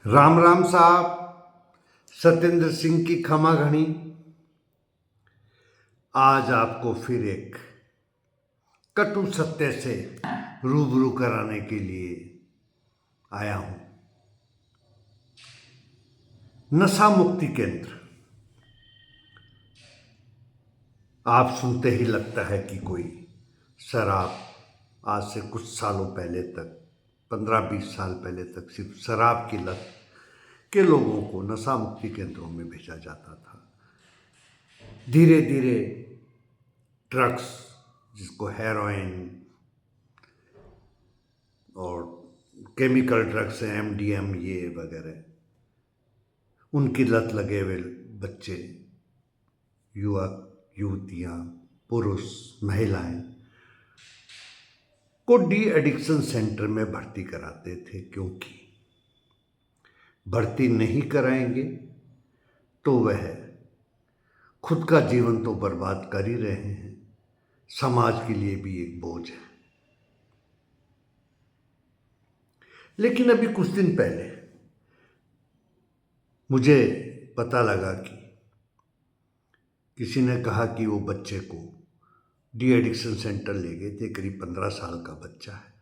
राम राम साहब। सत्येंद्र सिंह की खमा घनी। आज आपको फिर एक कटु सत्य से रूबरू कराने के लिए आया हूं। नशा मुक्ति केंद्र आप सुनते ही लगता है कि कोई शराब, आज से कुछ सालों पहले तक 15-20 साल पहले तक सिर्फ शराब की लत के लोगों को नशा मुक्ति केंद्रों में भेजा जाता था। धीरे धीरे ड्रग्स, जिसको हेरोइन और केमिकल ड्रग्स हैं, एमडीएम ये वगैरह, उनकी लत लगे हुए बच्चे, युवक, युवतियां, पुरुष, महिलाएं को डी एडिक्शन सेंटर में भर्ती कराते थे, क्योंकि भर्ती नहीं कराएंगे तो वह खुद का जीवन तो बर्बाद कर ही रहे हैं, समाज के लिए भी एक बोझ है। लेकिन अभी कुछ दिन पहले मुझे पता लगा कि किसी ने कहा कि वो बच्चे को डी एडिक्शन सेंटर ले गए थे। करीब 15 साल का बच्चा है।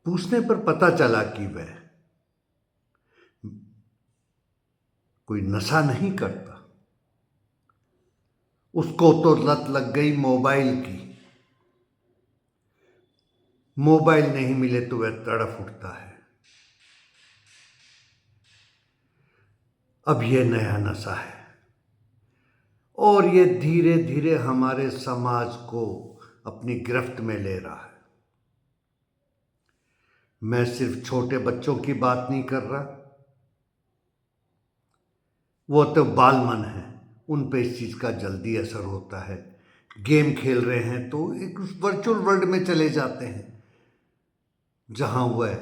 पूछने पर पता चला कि वह कोई नशा नहीं करता, उसको तो लत लग गई मोबाइल की। मोबाइल नहीं मिले तो वह तड़फ उठता है। अब यह नया नशा है और ये धीरे धीरे हमारे समाज को अपनी गिरफ्त में ले रहा है। मैं सिर्फ छोटे बच्चों की बात नहीं कर रहा, वो तो बालमन है, उन पे इस चीज़ का जल्दी असर होता है। गेम खेल रहे हैं तो एक उस वर्चुअल वर्ल्ड में चले जाते हैं जहां वह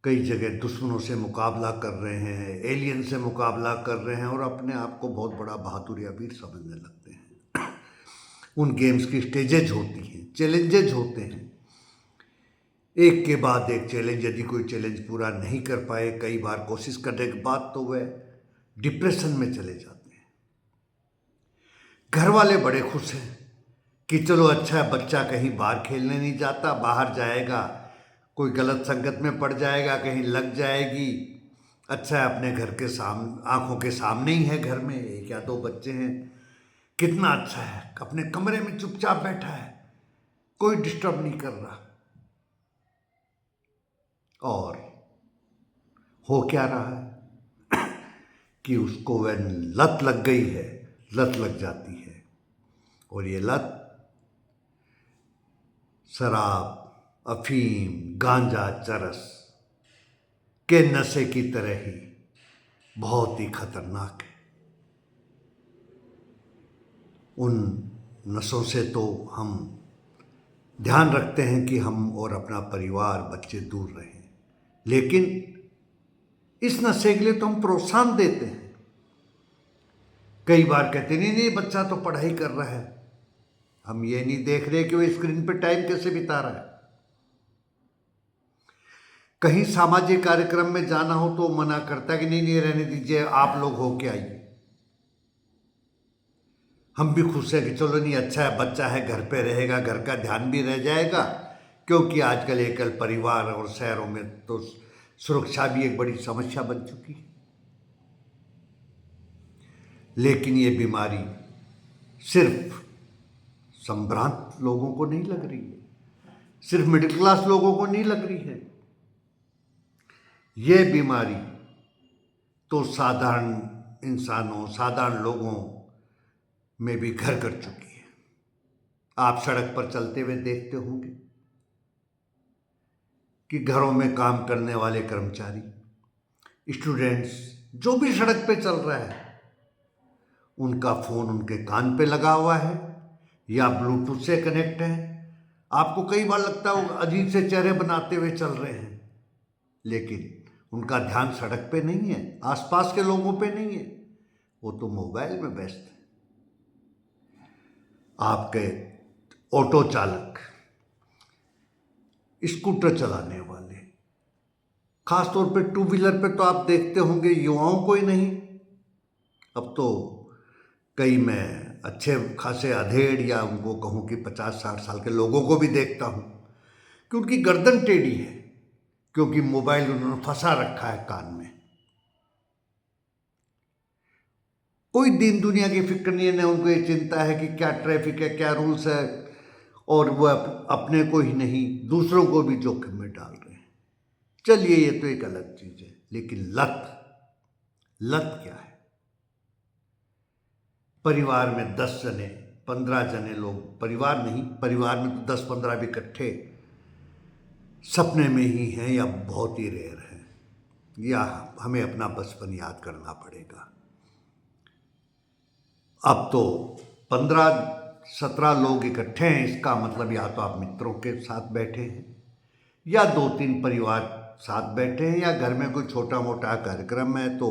कई जगह दुश्मनों से मुकाबला कर रहे हैं, एलियन से मुकाबला कर रहे हैं और अपने आप को बहुत बड़ा बहादुर या वीर समझने लगते हैं। उन गेम्स की स्टेजेज होती हैं, चैलेंजेज होते हैं, एक के बाद एक चैलेंज। यदि कोई चैलेंज पूरा नहीं कर पाए कई बार कोशिश करने के बाद, तो वह डिप्रेशन में चले जाते हैं। घर वाले बड़े खुश हैं कि चलो अच्छा है, बच्चा कहीं बाहर खेलने नहीं जाता, बाहर जाएगा कोई गलत संगत में पड़ जाएगा, कहीं लग जाएगी। अच्छा है अपने घर के आंखों के सामने ही है, घर में एक या दो बच्चे हैं, कितना अच्छा है, अपने कमरे में चुपचाप बैठा है, कोई डिस्टर्ब नहीं कर रहा। और हो क्या रहा है कि उसको वह लत लग गई है, लत लग जाती है। और ये लत शराब, अफीम, गांजा, चरस के नशे की तरह ही बहुत ही खतरनाक है। उन नशों से तो हम ध्यान रखते हैं कि हम और अपना परिवार, बच्चे दूर रहें, लेकिन इस नशे के लिए तो हम प्रोत्साहन देते हैं। कई बार कहते नहीं नहीं बच्चा तो पढ़ाई कर रहा है, हम ये नहीं देख रहे कि वो स्क्रीन पर टाइम कैसे बिता रहा है। कहीं सामाजिक कार्यक्रम में जाना हो तो मना करता है कि नहीं नहीं रहने दीजिए, आप लोग होके आइए। हम भी खुश हैं कि चलो नहीं अच्छा है, बच्चा है, घर पे रहेगा, घर का ध्यान भी रह जाएगा, क्योंकि आजकल एकल परिवार और शहरों में तो सुरक्षा भी एक बड़ी समस्या बन चुकी है। लेकिन ये बीमारी सिर्फ संभ्रांत लोगों को नहीं लग रही है, सिर्फ मिडिल क्लास लोगों को नहीं लग रही है। ये बीमारी तो साधारण इंसानों, साधारण लोगों में भी घर कर चुकी है। आप सड़क पर चलते हुए देखते होंगे कि घरों में काम करने वाले कर्मचारी, स्टूडेंट्स, जो भी सड़क पे चल रहा है, उनका फोन उनके कान पे लगा हुआ है या ब्लूटूथ से कनेक्ट है। आपको कई बार लगता है वो अजीब से चेहरे बनाते हुए चल रहे हैं, लेकिन उनका ध्यान सड़क पे नहीं है, आसपास के लोगों पे नहीं है, वो तो मोबाइल में व्यस्त है। आपके ऑटो चालक, स्कूटर चलाने वाले, खास तौर पे टू व्हीलर पे तो आप देखते होंगे युवाओं को ही नहीं, अब तो कई मैं अच्छे खासे अधेड़ या उनको कहूँ कि 50-60 साल के लोगों को भी देखता हूँ कि उनकी गर्दन टेढ़ी है, क्योंकि मोबाइल उन्होंने फंसा रखा है कान में। कोई दीन दुनिया की फिक्र नहीं है, उनको ये चिंता है कि क्या ट्रैफिक है, क्या रूल्स है, और वह अपने को ही नहीं दूसरों को भी जोखिम में डाल रहे हैं। चलिए ये तो एक अलग चीज है, लेकिन लत लत क्या है? परिवार में 10 जने 15 जने लोग, परिवार नहीं, परिवार में तो 10-15 भी इकट्ठे सपने में ही हैं या बहुत ही रेयर हैं, या हमें अपना बचपन याद करना पड़ेगा। अब तो 15-17 लोग इकट्ठे हैं, इसका मतलब या तो आप मित्रों के साथ बैठे हैं, या 2-3 परिवार साथ बैठे हैं, या घर में कोई छोटा मोटा कार्यक्रम है तो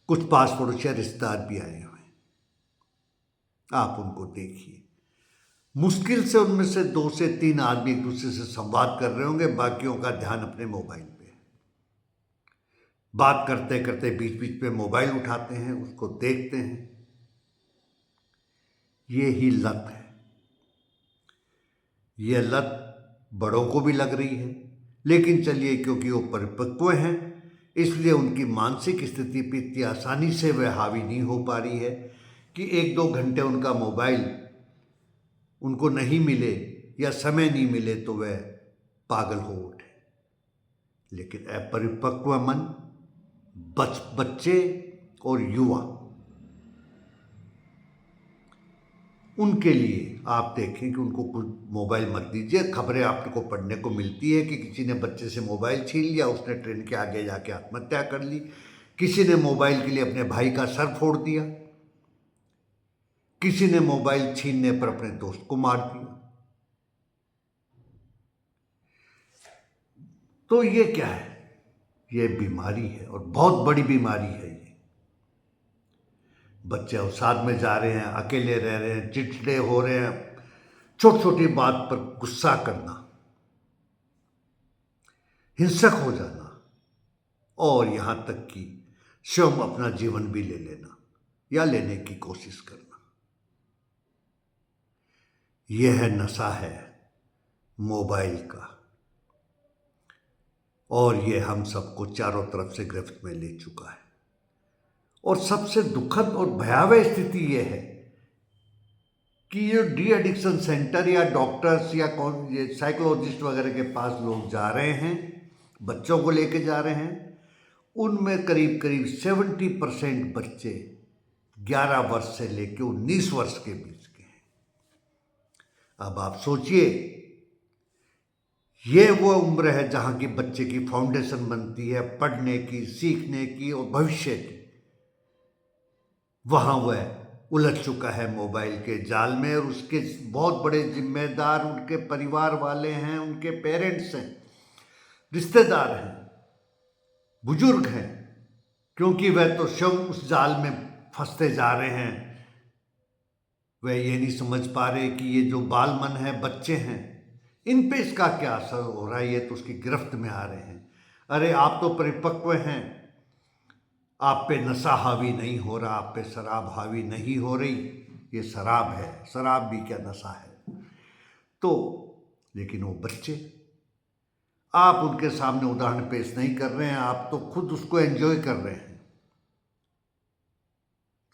कुछ पास पड़ोसी या रिश्तेदार भी आए हुए हैं। आप उनको देखिए, मुश्किल से उनमें से 2 से 3 आदमी एक दूसरे से संवाद कर रहे होंगे, बाकियों का ध्यान अपने मोबाइल पे है। बात करते करते बीच बीच पे मोबाइल उठाते हैं, उसको देखते हैं। ये ही लत है। ये लत बड़ों को भी लग रही है, लेकिन चलिए क्योंकि वो परिपक्व हैं इसलिए उनकी मानसिक स्थिति पर इतनी आसानी से वह हावी नहीं हो पा रही है कि 1-2 घंटे उनका मोबाइल उनको नहीं मिले या समय नहीं मिले तो वह पागल हो उठे। लेकिन अपरिपक्व मन, बच्चे और युवा, उनके लिए आप देखें कि उनको कुछ मोबाइल मत दीजिए। खबरें आपको पढ़ने को मिलती है कि किसी ने बच्चे से मोबाइल छीन लिया, उसने ट्रेन के आगे जाके आत्महत्या कर ली, किसी ने मोबाइल के लिए अपने भाई का सर फोड़ दिया, किसी ने मोबाइल छीनने पर अपने दोस्त को मार दिया। तो ये क्या है? ये बीमारी है और बहुत बड़ी बीमारी है। ये बच्चे अवसाद में जा रहे हैं, अकेले रह रहे हैं, चिड़चिड़े हो रहे हैं, छोटी छोटी बात पर गुस्सा करना, हिंसक हो जाना, और यहां तक कि स्वयं अपना जीवन भी ले लेना या लेने की कोशिश करना। यह नशा है मोबाइल का, और यह हम सबको चारों तरफ से गिरफ्त में ले चुका है। और सबसे दुखद और भयावह स्थिति यह है कि ये डी एडिक्शन सेंटर या डॉक्टर्स या ये साइकोलॉजिस्ट वगैरह के पास लोग जा रहे हैं, बच्चों को लेके जा रहे हैं, उनमें करीब करीब 70% बच्चे 11 वर्ष से लेकर 19 वर्ष के बीच के हैं। अब आप सोचिए, ये वो उम्र है जहां की बच्चे की फाउंडेशन बनती है पढ़ने की, सीखने की और भविष्य की। वहां वह उलझ चुका है मोबाइल के जाल में, और उसके बहुत बड़े जिम्मेदार उनके परिवार वाले हैं, उनके पेरेंट्स हैं, रिश्तेदार हैं, बुजुर्ग हैं, क्योंकि वह तो स्वयं उस जाल में फंसते जा रहे हैं। वह ये नहीं समझ पा रहे कि ये जो बाल मन है, बच्चे हैं, इन पे इसका क्या असर हो रहा है, ये तो उसकी गिरफ्त में आ रहे हैं। अरे आप तो परिपक्व हैं, आप पे नशा हावी नहीं हो रहा, आप पे शराब हावी नहीं हो रही। ये शराब है, शराब भी क्या नशा है। तो लेकिन वो बच्चे, आप उनके सामने उदाहरण पेश नहीं कर रहे हैं, आप तो खुद उसको एंजॉय कर रहे हैं।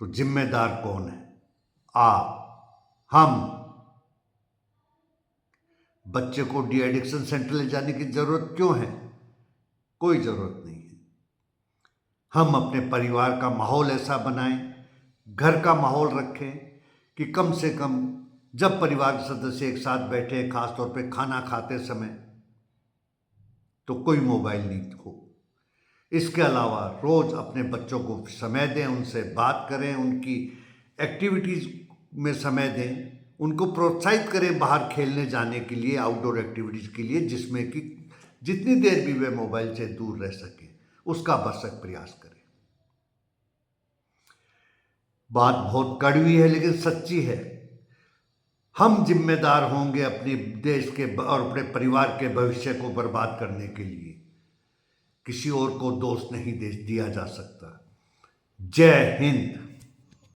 तो जिम्मेदार कौन है? आप, हम। बच्चे को डी एडिक्शन सेंटर ले जाने की जरूरत क्यों है? कोई जरूरत नहीं है। हम अपने परिवार का माहौल ऐसा बनाएं, घर का माहौल रखें कि कम से कम जब परिवार के सदस्य एक साथ बैठे, खासतौर पे खाना खाते समय, तो कोई मोबाइल नहीं हो। इसके अलावा रोज अपने बच्चों को समय दें, उनसे बात करें, उनकी एक्टिविटीज में समय दें, उनको प्रोत्साहित करें बाहर खेलने जाने के लिए, आउटडोर एक्टिविटीज के लिए, जिसमें कि जितनी देर भी वे मोबाइल से दूर रह सके उसका भरसक प्रयास करें। बात बहुत कड़वी है लेकिन सच्ची है। हम जिम्मेदार होंगे अपने देश के और अपने परिवार के भविष्य को बर्बाद करने के लिए, किसी और को दोष नहीं दे दिया जा सकता। जय हिंद।